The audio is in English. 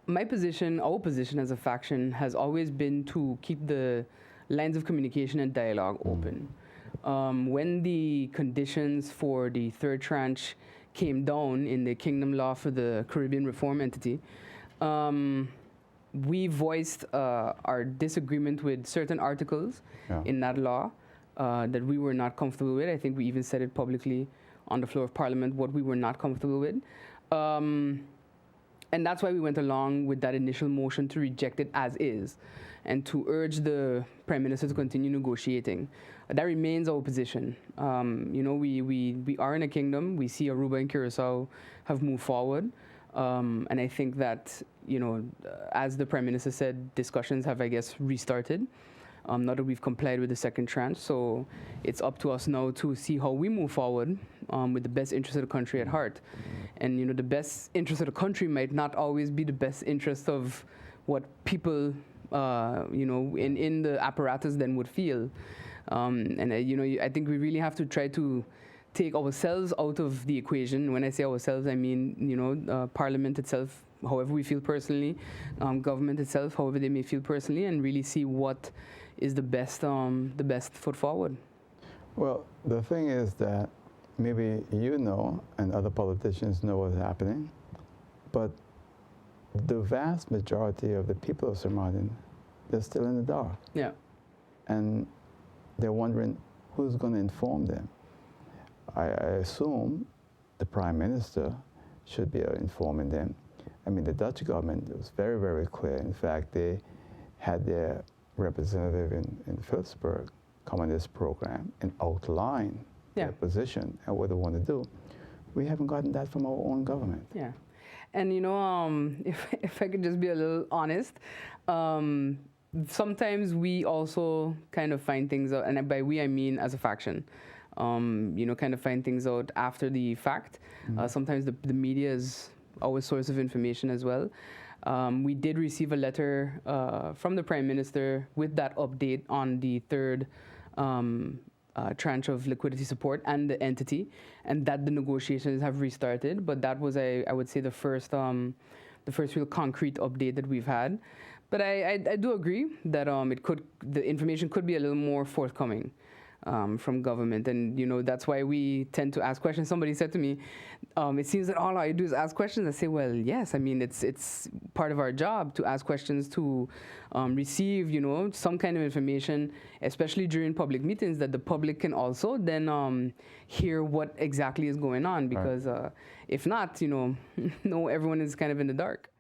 My position, our position as a faction, has always been to keep the lines of communication and dialogue open. When the conditions for the third tranche came down in the Kingdom Law for the Caribbean Reform Entity, we voiced our disagreement with certain articles in that law that we were not comfortable with. I think we even said it publicly on the floor of Parliament what we were not comfortable with. And that's why we went along with that initial motion to reject it as is and to urge the Prime Minister to continue negotiating. That remains our position. You know, we are in a kingdom. We see Aruba and Curaçao have moved forward. And I think that, you know, as the Prime Minister said, discussions have, I guess, restarted. Now that we've complied with the second tranche. So it's up to us now to see how we move forward with the best interest of the country at heart. And, you know, the best interest of the country might not always be the best interest of what people, you know, in the apparatus then would feel. You know, I think we really have to try to take ourselves out of the equation. When I say ourselves, I mean, you know, Parliament itself, however we feel personally, government itself, however they may feel personally, and really see what is the best foot forward. Well, the thing is that maybe you know and other politicians know what's happening, but the vast majority of the people of St. Martin, they're still in the dark. Yeah. And they're wondering who's going to inform them. I assume the Prime Minister should be informing them. I mean, the Dutch government was very, very clear. In fact, they had their representative in Phillipsburg come on this program and outline their position and what they want to do. We haven't gotten that from our own government. Yeah. And, you know, if I could just be a little honest, sometimes we also kind of find things out, and by we I mean as a faction, you know, kind of find things out after the fact. Sometimes the media is our source of information as well. We did receive a letter from the Prime Minister with that update on the third tranche of liquidity support and the entity, and that the negotiations have restarted. But that was, I would say, the first real concrete update that we've had. But I do agree that the information could be a little more forthcoming from government, and you know that's why we tend to ask questions. Somebody said to me, "It seems that all I do is ask questions." I say, "Well, yes. I mean, it's part of our job to ask questions, to receive, you know, some kind of information, especially during public meetings, that the public can also then hear what exactly is going on. Because if not, you know, no, everyone is kind of in the dark."